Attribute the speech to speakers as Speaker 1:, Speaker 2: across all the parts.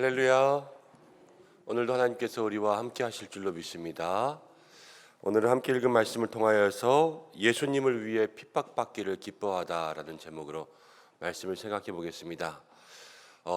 Speaker 1: 할렐루야. 오늘도 하나님께서 우리와 함께 하실 줄로 믿습니다. 오늘은 함께 읽은 말씀을 통하여서 예수님을 위해 핍박받기를 기뻐하다라는 제목으로 말씀을 생각해 보겠습니다.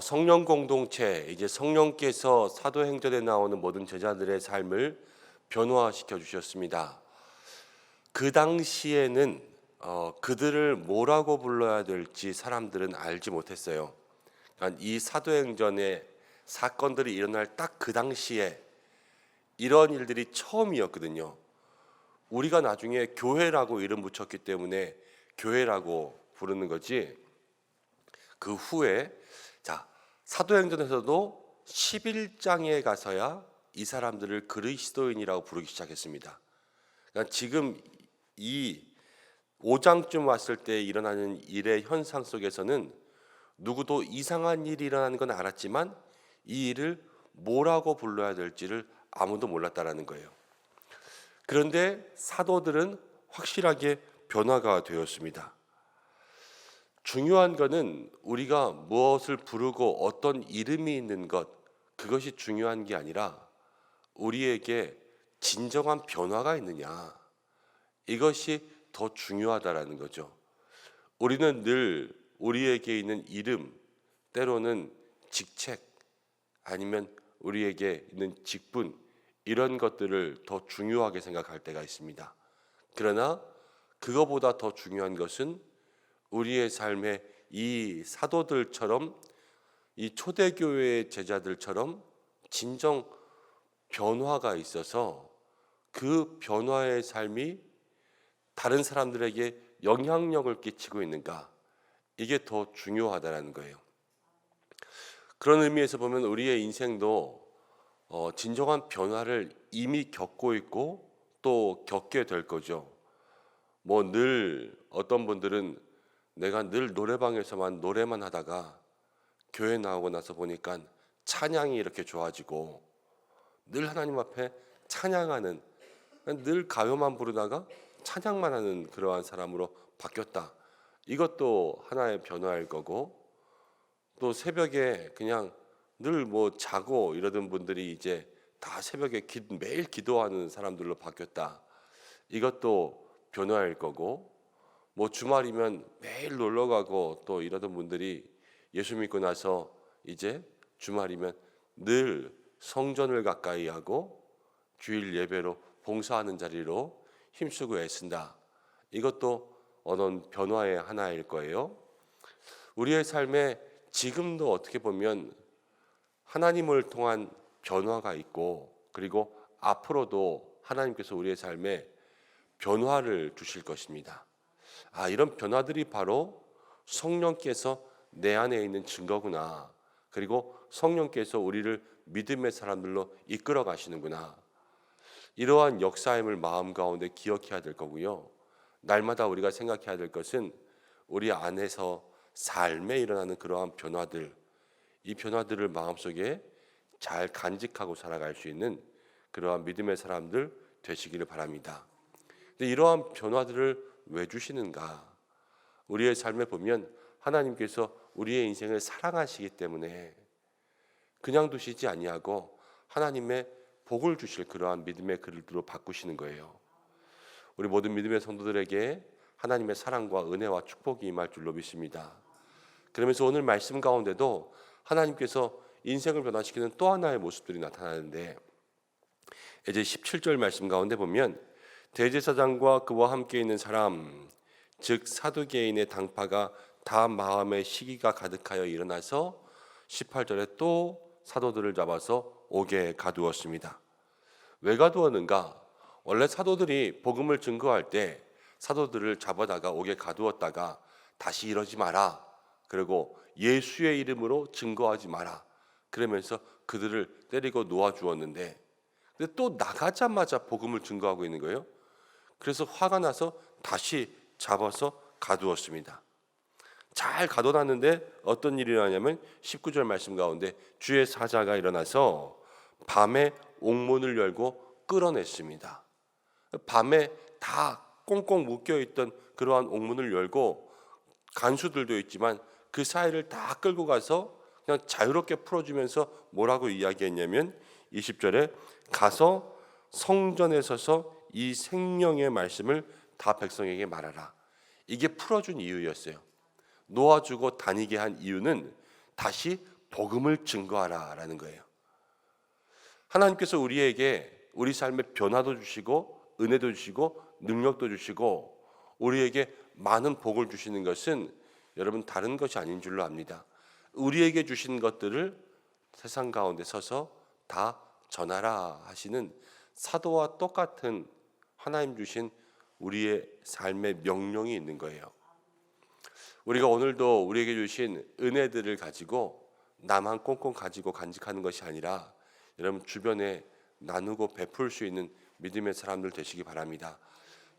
Speaker 1: 성령 공동체, 이제 성령께서 사도행전에 나오는 모든 제자들의 삶을 변화시켜 주셨습니다. 그 당시에는 그들을 뭐라고 불러야 될지 사람들은 알지 못했어요. 그러니까 이 사도행전의 사건들이 일어날 딱 그 당시에 이런 일들이 처음이었거든요. 우리가 나중에 교회라고 이름 붙였기 때문에 교회라고 부르는 거지. 그 후에 사도행전에서도 11장에 가서야 이 사람들을 그리스도인이라고 부르기 시작했습니다. 그러니까 지금 이 5장쯤 왔을 때 일어나는 일의 현상 속에서는 누구도 이상한 일이 일어나는 건 알았지만 이 일을 뭐라고 불러야 될지를 아무도 몰랐다라는 거예요. 그런데 사도들은 확실하게 변화가 되었습니다. 중요한 것은 우리가 무엇을 부르고 어떤 이름이 있는 것, 그것이 중요한 게 아니라 우리에게 진정한 변화가 있느냐, 이것이 더 중요하다라는 거죠. 우리는 늘 우리에게 있는 이름, 때로는 직책, 아니면 우리에게 있는 직분, 이런 것들을 더 중요하게 생각할 때가 있습니다. 그러나 그거보다 더 중요한 것은 우리의 삶에 이 사도들처럼, 이 초대교회의 제자들처럼 진정 변화가 있어서 그 변화의 삶이 다른 사람들에게 영향력을 끼치고 있는가, 이게 더 중요하다는 거예요. 그런 의미에서 보면 우리의 인생도 진정한 변화를 이미 겪고 있고 또 겪게 될 거죠. 늘 어떤 분들은 내가 늘 노래방에서만 노래만 하다가 교회 나오고 나서 보니까 찬양이 이렇게 좋아지고, 늘 하나님 앞에 찬양하는, 늘 가요만 부르다가 찬양만 하는 그러한 사람으로 바뀌었다. 이것도 하나의 변화일 거고, 또 새벽에 그냥 늘 자고 이러던 분들이 이제 다 새벽에 매일 기도하는 사람들로 바뀌었다. 이것도 변화일 거고, 주말이면 매일 놀러 가고 또 이러던 분들이 예수 믿고 나서 이제 주말이면 늘 성전을 가까이 하고 주일 예배로 봉사하는 자리로 힘쓰고 애쓴다. 이것도 어떤 변화의 하나일 거예요. 우리의 삶에 지금도 어떻게 보면 하나님을 통한 변화가 있고, 그리고 앞으로도 하나님께서 우리의 삶에 변화를 주실 것입니다. 이런 변화들이 바로 성령께서 내 안에 있는 증거구나. 그리고 성령께서 우리를 믿음의 사람들로 이끌어 가시는구나. 이러한 역사임을 마음 가운데 기억해야 될 거고요. 날마다 우리가 생각해야 될 것은 우리 안에서 삶에 일어나는 그러한 변화들, 이 변화들을 마음속에 잘 간직하고 살아갈 수 있는 그러한 믿음의 사람들 되시기를 바랍니다. 근데 이러한 변화들을 왜 주시는가? 우리의 삶에 보면 하나님께서 우리의 인생을 사랑하시기 때문에 그냥 두시지 아니하고 하나님의 복을 주실 그러한 믿음의 그릇으로 바꾸시는 거예요. 우리 모든 믿음의 성도들에게 하나님의 사랑과 은혜와 축복이 임할 줄로 믿습니다. 그러면서 오늘 말씀 가운데도 하나님께서 인생을 변화시키는 또 하나의 모습들이 나타나는데, 이제 17절 말씀 가운데 보면 대제사장과 그와 함께 있는 사람, 즉 사두개인의 당파가 다 마음의 시기가 가득하여 일어나서 18절에 또 사도들을 잡아서 옥에 가두었습니다. 왜 가두었는가? 원래 사도들이 복음을 증거할 때 사도들을 잡아다가 옥에 가두었다가 다시 이러지 마라, 그리고 예수의 이름으로 증거하지 마라, 그러면서 그들을 때리고 놓아주었는데, 근데 또 나가자마자 복음을 증거하고 있는 거예요. 그래서 화가 나서 다시 잡아서 가두었습니다. 잘 가둬놨는데 어떤 일이 일어나냐면 19절 말씀 가운데 주의 사자가 일어나서 밤에 옥문을 열고 끌어냈습니다. 밤에 다 꽁꽁 묶여있던 그러한 옥문을 열고 간수들도 있지만 그 사이를 다 끌고 가서 그냥 자유롭게 풀어주면서 뭐라고 이야기했냐면 20절에 가서 성전에 서서 이 생명의 말씀을 다 백성에게 말하라. 이게 풀어준 이유였어요. 놓아주고 다니게 한 이유는 다시 복음을 증거하라라는 거예요. 하나님께서 우리에게 우리 삶의 변화도 주시고 은혜도 주시고 능력도 주시고 우리에게 많은 복을 주시는 것은 여러분 다른 것이 아닌 줄로 압니다. 우리에게 주신 것들을 세상 가운데 서서 다 전하라 하시는 사도와 똑같은 하나님 주신 우리의 삶의 명령이 있는 거예요. 우리가 오늘도 우리에게 주신 은혜들을 가지고 나만 꽁꽁 가지고 간직하는 것이 아니라 여러분 주변에 나누고 베풀 수 있는 믿음의 사람들 되시기 바랍니다.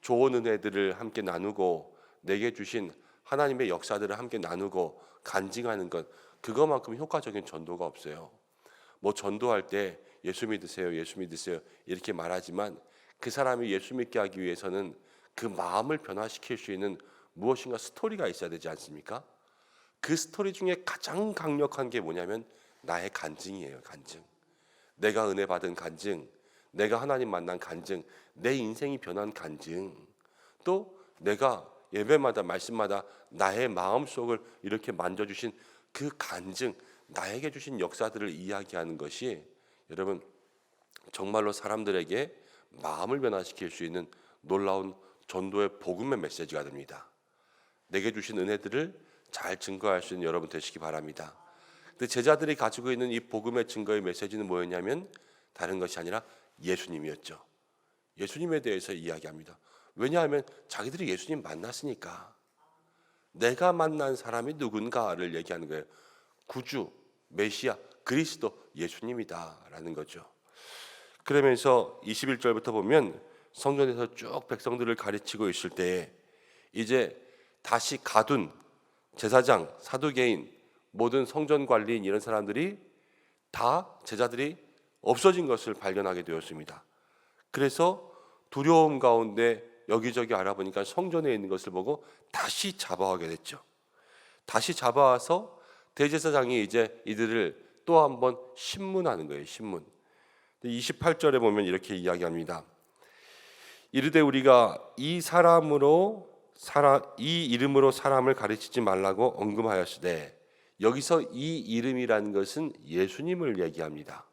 Speaker 1: 좋은 은혜들을 함께 나누고 내게 주신 하나님의 역사들을 함께 나누고 간증하는 것, 그것만큼 효과적인 전도가 없어요. 뭐 전도할 때 예수 믿으세요, 예수 믿으세요 이렇게 말하지만 그 사람이 예수 믿게 하기 위해서는 그 마음을 변화시킬 수 있는 무엇인가 스토리가 있어야 되지 않습니까? 그 스토리 중에 가장 강력한 게 뭐냐면 나의 간증이에요. 간증. 내가 은혜 받은 간증, 내가 하나님 만난 간증, 내 인생이 변한 간증, 또 내가 예배마다 말씀마다 나의 마음속을 이렇게 만져주신 그 간증, 나에게 주신 역사들을 이야기하는 것이 여러분 정말로 사람들에게 마음을 변화시킬 수 있는 놀라운 전도의 복음의 메시지가 됩니다. 내게 주신 은혜들을 잘 증거할 수 있는 여러분 되시기 바랍니다. 근데 제자들이 가지고 있는 이 복음의 증거의 메시지는 뭐였냐면 다른 것이 아니라 예수님이었죠. 예수님에 대해서 이야기합니다. 왜냐하면 자기들이 예수님 만났으니까. 내가 만난 사람이 누군가를 얘기하는 거예요. 구주, 메시아, 그리스도, 예수님이다라는 거죠. 그러면서 21절부터 보면 성전에서 쭉 백성들을 가르치고 있을 때에 이제 다시 가둔 제사장, 사두개인, 모든 성전 관리인 이런 사람들이 다 제자들이 없어진 것을 발견하게 되었습니다. 그래서 두려움 가운데 여기저기 알아보니까 성전에 있는 것을 보고 다시 잡아오게 됐죠. 다시 잡아와서 대제사장이 이제 이들을 또 한번 신문하는 거예요. 신문. 28절에 보면 이렇게 이야기합니다. 이르되 우리가 이 이름으로 사람을 가르치지 말라고 언급하였으되, 여기서 이 이름이라는 것은 예수님을 얘기합니다.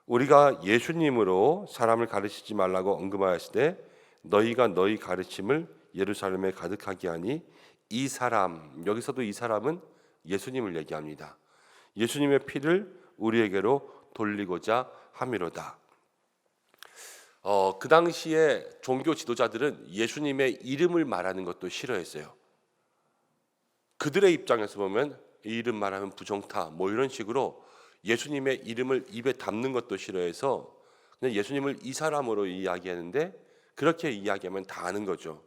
Speaker 1: 우리가 예수님으로 사람을 가르치지 말라고 언급하였으되 너희가 너희 가르침을 예루살렘에 가득하게 하니 이 사람, 여기서도 이 사람은 예수님을 얘기합니다. 예수님의 피를 우리에게로 돌리고자 함이로다. 그 당시에 종교 지도자들은 예수님의 이름을 말하는 것도 싫어했어요. 그들의 입장에서 보면 이 이름 말하면 부정타 뭐 이런 식으로 예수님의 이름을 입에 담는 것도 싫어해서 그냥 예수님을 이 사람으로 이야기하는데, 그렇게 이야기하면 다 아는 거죠.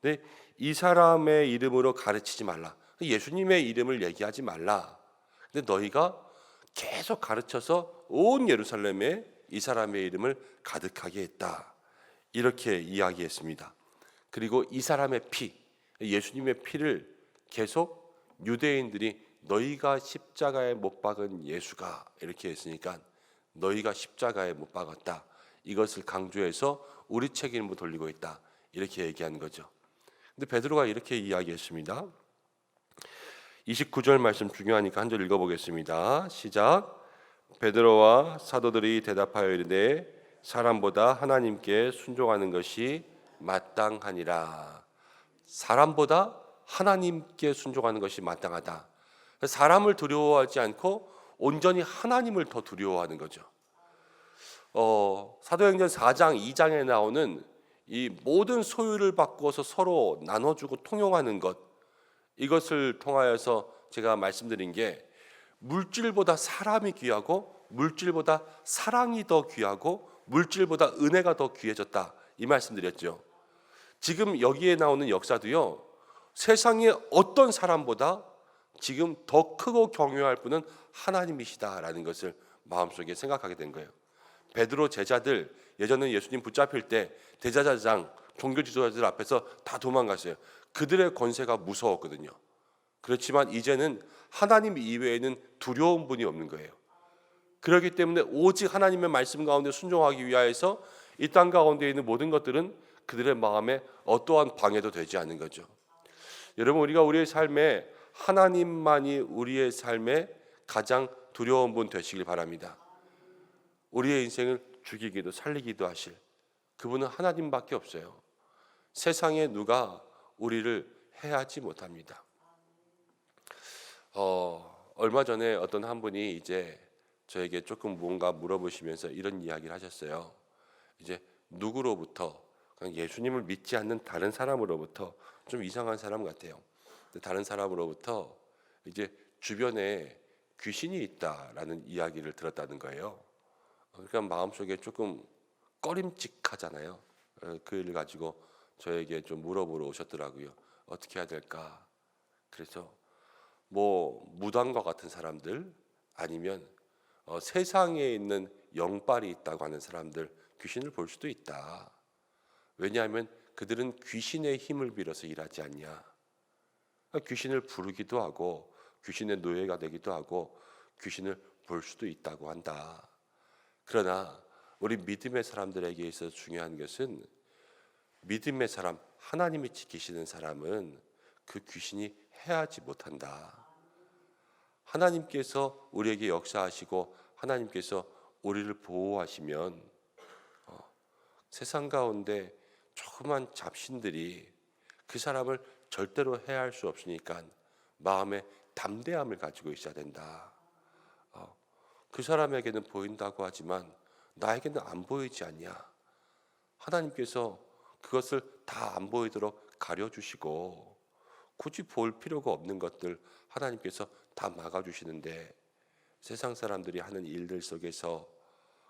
Speaker 1: 근데 이 사람의 이름으로 가르치지 말라, 예수님의 이름을 얘기하지 말라. 근데 너희가 계속 가르쳐서 온 예루살렘에 이 사람의 이름을 가득하게 했다, 이렇게 이야기했습니다. 그리고 이 사람의 피, 예수님의 피를 계속 유대인들이 너희가 십자가에 못 박은 예수가, 이렇게 했으니까 너희가 십자가에 못 박았다, 이것을 강조해서 우리 책임을 돌리고 있다, 이렇게 얘기한 거죠. 근데 베드로가 이렇게 이야기했습니다. 29절 말씀 중요하니까 한 절 읽어보겠습니다. 시작. 베드로와 사도들이 대답하여 이르되 사람보다 하나님께 순종하는 것이 마땅하니라. 사람보다 하나님께 순종하는 것이 마땅하다. 사람을 두려워하지 않고 온전히 하나님을 더 두려워하는 거죠. 사도행전 4장 2장에 나오는 이 모든 소유를 바꾸어서 서로 나눠주고 통용하는 것, 이것을 통하여서 제가 말씀드린 게 물질보다 사람이 귀하고 물질보다 사랑이 더 귀하고 물질보다 은혜가 더 귀해졌다, 이 말씀드렸죠. 지금 여기에 나오는 역사도요, 세상의 어떤 사람보다 지금 더 크고 경외할 분은 하나님이시다라는 것을 마음속에 생각하게 된 거예요. 베드로 제자들 예전에 예수님 붙잡힐 때 대제사장, 종교 지도자들 앞에서 다 도망갔어요. 그들의 권세가 무서웠거든요. 그렇지만 이제는 하나님 이외에는 두려운 분이 없는 거예요. 그렇기 때문에 오직 하나님의 말씀 가운데 순종하기 위하여서 이 땅 가운데 있는 모든 것들은 그들의 마음에 어떠한 방해도 되지 않는 거죠. 여러분, 우리가 우리의 삶에 하나님만이 우리의 삶에 가장 두려운 분 되시길 바랍니다. 우리의 인생을 죽이기도 살리기도 하실 그분은 하나님밖에 없어요. 세상에 누가 우리를 해하지 못합니다. 얼마 전에 어떤 한 분이 이제 저에게 조금 뭔가 물어보시면서 이런 이야기를 하셨어요. 이제 누구로부터, 그냥 예수님을 믿지 않는 다른 사람으로부터, 좀 이상한 사람 같아요. 다른 사람으로부터 이제 주변에 귀신이 있다라는 이야기를 들었다는 거예요. 그러니까 마음속에 조금 꺼림칙하잖아요. 그 일을 가지고 저에게 좀 물어보러 오셨더라고요. 어떻게 해야 될까? 그래서 뭐 무당과 같은 사람들, 아니면 세상에 있는 영빨이 있다고 하는 사람들, 귀신을 볼 수도 있다. 왜냐하면 그들은 귀신의 힘을 빌어서 일하지 않냐. 귀신을 부르기도 하고 귀신의 노예가 되기도 하고 귀신을 볼 수도 있다고 한다. 그러나 우리 믿음의 사람들에게 있어서 중요한 것은, 믿음의 사람, 하나님이 지키시는 사람은 그 귀신이 해하지 못한다. 하나님께서 우리에게 역사하시고 하나님께서 우리를 보호하시면 세상 가운데 조그만 잡신들이 그 사람을 절대로 해할 수 없으니까 마음에 담대함을 가지고 있어야 된다. 그 사람에게는 보인다고 하지만 나에게는 안 보이지 않냐. 하나님께서 그것을 다 안 보이도록 가려주시고 굳이 볼 필요가 없는 것들 하나님께서 다 막아주시는데, 세상 사람들이 하는 일들 속에서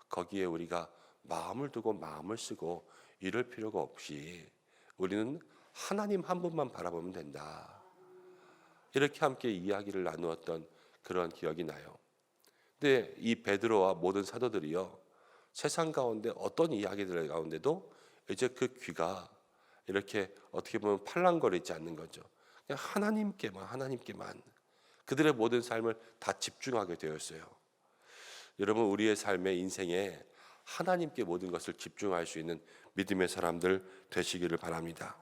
Speaker 1: 거기에 우리가 마음을 두고 마음을 쓰고 이럴 필요가 없이 우리는 하나님 한 분만 바라보면 된다. 이렇게 함께 이야기를 나누었던 그런 기억이 나요. 근데 이 베드로와 모든 사도들이요, 세상 가운데 어떤 이야기들 가운데도 이제 그 귀가 이렇게 어떻게 보면 팔랑거리지 않는 거죠. 그냥 하나님께만 그들의 모든 삶을 다 집중하게 되었어요. 여러분, 우리의 삶의 인생에 하나님께 모든 것을 집중할 수 있는 믿음의 사람들 되시기를 바랍니다.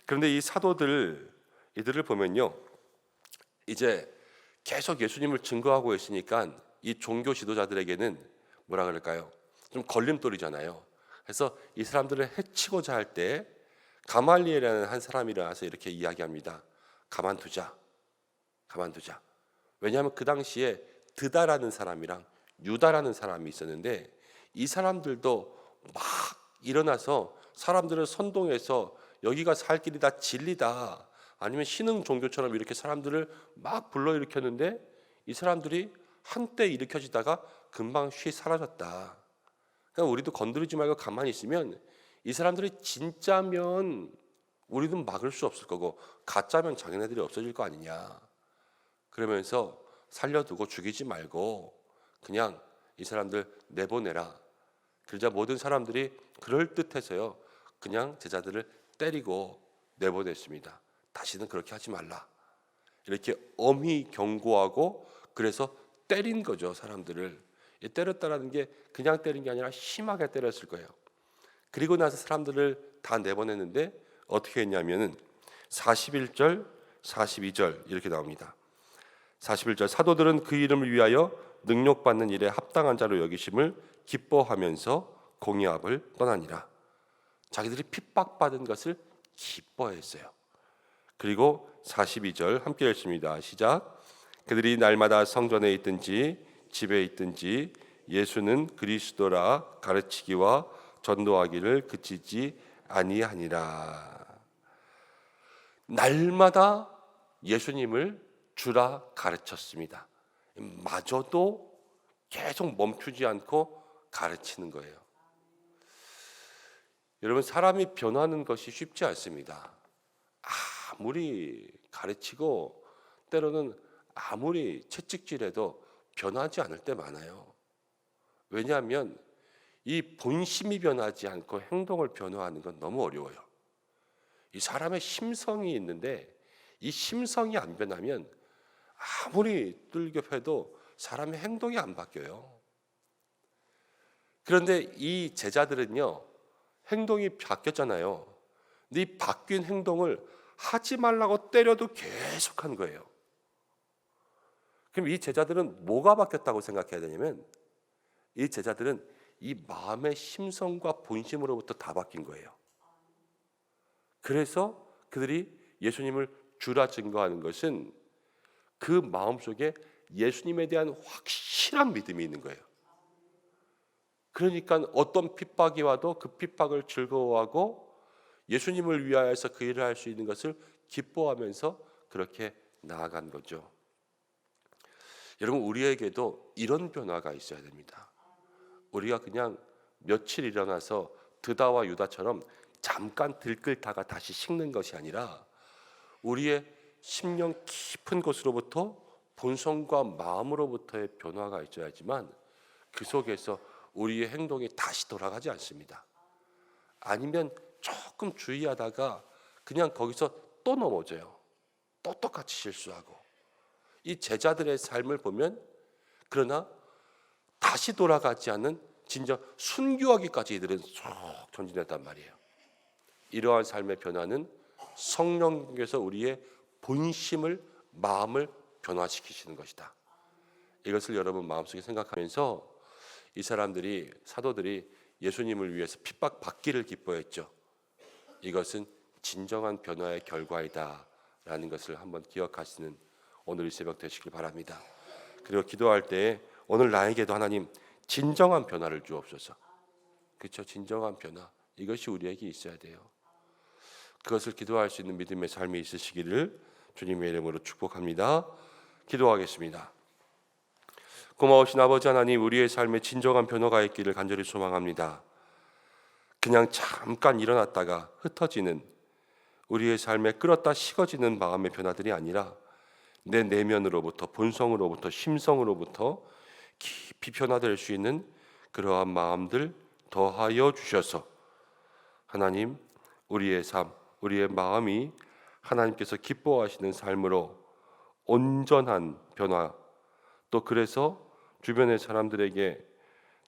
Speaker 1: 그런데 이 사도들, 이들을 보면요, 이제 계속 예수님을 증거하고 있으니까 이 종교 지도자들에게는 뭐라 그럴까요? 좀 걸림돌이잖아요. 그래서 이 사람들을 해치고자 할 때 가말리엘이라는 한 사람이 일어나서 이렇게 이야기합니다. 가만두자. 왜냐하면 그 당시에 드다라는 사람이랑 유다라는 사람이 있었는데, 이 사람들도 막 일어나서 사람들을 선동해서 여기가 살 길이다, 진리다, 아니면 신흥 종교처럼 이렇게 사람들을 막 불러일으켰는데, 이 사람들이 한때 일으켜지다가 금방 쉬 사라졌다. 그러니까 우리도 건드리지 말고 가만히 있으면 이 사람들이 진짜면 우리는 막을 수 없을 거고, 가짜면 자기네들이 없어질 거 아니냐. 그러면서 살려두고 죽이지 말고 그냥 이 사람들 내보내라. 그러자 모든 사람들이 그럴듯해서요, 그냥 제자들을 때리고 내보냈습니다. 다시는 그렇게 하지 말라. 이렇게 엄히 경고하고, 그래서 때린 거죠. 사람들을 때렸다라는 게 그냥 때린 게 아니라 심하게 때렸을 거예요. 그리고 나서 사람들을 다 내보냈는데 어떻게 했냐면은 41절, 42절 이렇게 나옵니다. 41절, 사도들은 그 이름을 위하여 능력받는 일에 합당한 자로 여기심을 기뻐하면서 공의합을 떠나니라. 자기들이 핍박받은 것을 기뻐했어요. 그리고 42절 함께 읽습니다. 시작. 그들이 날마다 성전에 있든지 집에 있든지 예수는 그리스도라 가르치기와 전도하기를 그치지 아니하니라. 날마다 예수님을 주라 가르쳤습니다. 마저도 계속 멈추지 않고 가르치는 거예요. 여러분, 사람이 변하는 것이 쉽지 않습니다. 아무리 가르치고 때로는 아무리 채찍질해도 변하지 않을 때 많아요. 왜냐하면 이 본심이 변하지 않고 행동을 변화하는 건 너무 어려워요. 이 사람의 심성이 있는데 이 심성이 안 변하면 아무리 뚫겨펴도 사람의 행동이 안 바뀌어요. 그런데 이 제자들은요, 행동이 바뀌었잖아요. 근데 이 바뀐 행동을 하지 말라고 때려도 계속 한 거예요. 그럼 이 제자들은 뭐가 바뀌었다고 생각해야 되냐면, 이 제자들은 이 마음의 심성과 본심으로부터 다 바뀐 거예요. 그래서 그들이 예수님을 주라 증거하는 것은 그 마음속에 예수님에 대한 확실한 믿음이 있는 거예요. 그러니까 어떤 핍박이 와도 그 핍박을 즐거워하고 예수님을 위하여서 그 일을 할 수 있는 것을 기뻐하면서 그렇게 나아간 거죠. 여러분, 우리에게도 이런 변화가 있어야 됩니다. 우리가 그냥 며칠 일어나서 드다와 유다처럼 잠깐 들끓다가 다시 식는 것이 아니라 우리의 심령 깊은 곳으로부터 본성과 마음으로부터의 변화가 있어야지만 그 속에서 우리의 행동이 다시 돌아가지 않습니다. 아니면 조금 주의하다가 그냥 거기서 또 넘어져요. 또 똑같이 실수하고. 이 제자들의 삶을 보면 그러나 다시 돌아가지 않는 진짜 순교하기까지 이들은 쏙 전진했단 말이에요. 이러한 삶의 변화는 성령께서 우리의 본심을, 마음을 변화시키시는 것이다. 이것을 여러분 마음속에 생각하면서 이 사람들이, 사도들이 예수님을 위해서 핍박받기를 기뻐했죠. 이것은 진정한 변화의 결과이다 라는 것을 한번 기억하시는 오늘 이 새벽 되시길 바랍니다. 그리고 기도할 때 오늘 나에게도 하나님 진정한 변화를 주옵소서. 그렇죠? 진정한 변화, 이것이 우리에게 있어야 돼요. 그것을 기도할 수 있는 믿음의 삶이 있으시기를 주님의 이름으로 축복합니다. 기도하겠습니다. 고마우신 아버지 하나님, 우리의 삶에 진정한 변화가 있기를 간절히 소망합니다. 그냥 잠깐 일어났다가 흩어지는, 우리의 삶에 끌었다 식어지는 마음의 변화들이 아니라 내 내면으로부터, 본성으로부터, 심성으로부터 깊이 변화될 수 있는 그러한 마음들 더하여 주셔서 하나님, 우리의 삶, 우리의 마음이 하나님께서 기뻐하시는 삶으로 온전한 변화, 또 그래서 주변의 사람들에게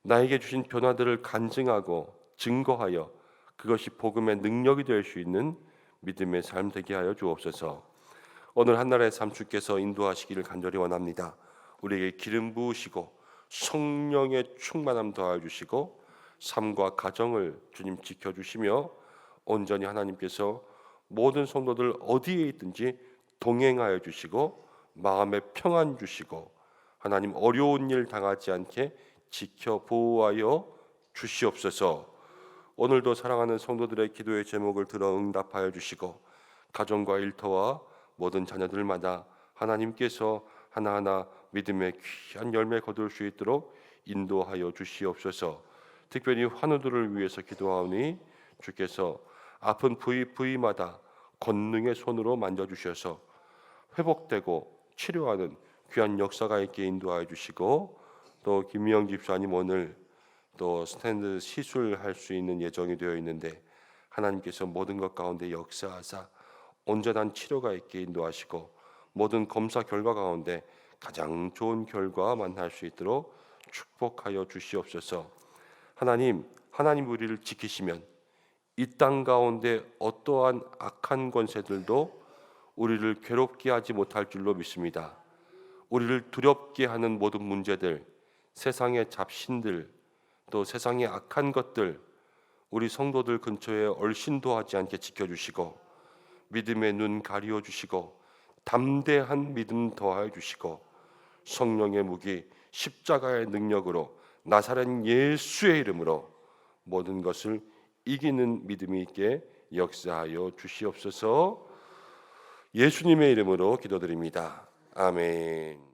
Speaker 1: 나에게 주신 변화들을 간증하고 증거하여 그것이 복음의 능력이 될 수 있는 믿음의 삶 되게 하여 주옵소서. 오늘 한나라의 삶 주께서 인도하시기를 간절히 원합니다. 우리에게 기름 부으시고 성령의 충만함 더하여 주시고 삶과 가정을 주님 지켜주시며 온전히 하나님께서 모든 성도들 어디에 있든지 동행하여 주시고 마음의 평안 주시고 하나님 어려운 일 당하지 않게 지켜 보호하여 주시옵소서. 오늘도 사랑하는 성도들의 기도의 제목을 들어 응답하여 주시고 가정과 일터와 모든 자녀들마다 하나님께서 하나하나 믿음의 귀한 열매 거둘 수 있도록 인도하여 주시옵소서. 특별히 환우들을 위해서 기도하오니 주께서 아픈 부위마다 권능의 손으로 만져주셔서 회복되고 치료하는 귀한 역사가 있게 인도하여 주시고, 또 김미영 집사님 오늘 또 스탠드 시술할 수 있는 예정이 되어 있는데 하나님께서 모든 것 가운데 역사하사 온전한 치료가 있게 인도하시고 모든 검사 결과 가운데 가장 좋은 결과 만날 수 있도록 축복하여 주시옵소서. 하나님 우리를 지키시면 이 땅 가운데 어떠한 악한 권세들도 우리를 괴롭게 하지 못할 줄로 믿습니다. 우리를 두렵게 하는 모든 문제들, 세상의 잡신들, 또 세상의 악한 것들 우리 성도들 근처에 얼씬도 하지 않게 지켜주시고 믿음의 눈 가리워 주시고 담대한 믿음 더하여 주시고 성령의 무기 십자가의 능력으로 나사렛 예수의 이름으로 모든 것을 이기는 믿음이 있게 역사하여 주시옵소서. 예수님의 이름으로 기도드립니다. 아멘.